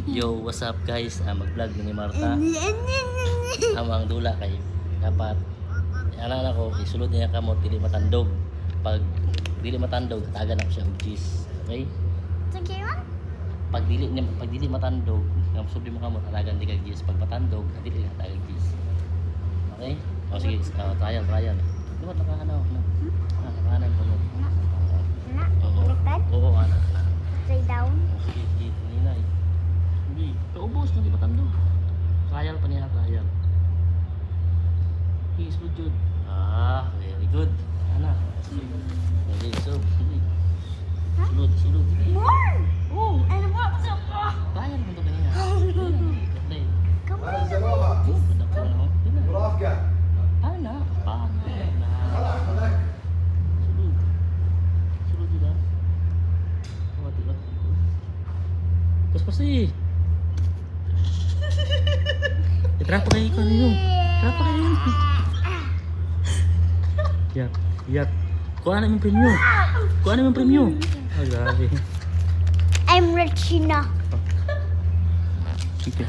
Yo, what's up guys? Mag-vlog ni Marta. Amang dula kay dapat ana ko isulod niya kamot dili matandog. Pag dili matandog, tagan ako siya og cheese. Okay? Pag dili matandog, ang subli mo kamot tagan di kag cheese. Pag matandog, dili ka tagan cheese. Okay? O sige, trial. Di ba nakahanaw mo? Nakahanaw mo. Oo, ana. Upside down. Sige, ninay. Hindi, kaubos na di matandog. Trial pa niya, trial. Okay, sulod yun. Very good. Ana. Hindi, sulod. Sulod. Sige. More! Oh, And what the fuck? trial mo ito kanina. Hindi. Come هذا on. سببها مرافقة Ana. Pana. خلاص هذاك Sulod yun ah. Wati. Pasti. Berapa kayak ikan ini? Berapa kayak ini? Lihat. Kok anak yang premium? Oh, grabe. I'm Regina. Oke.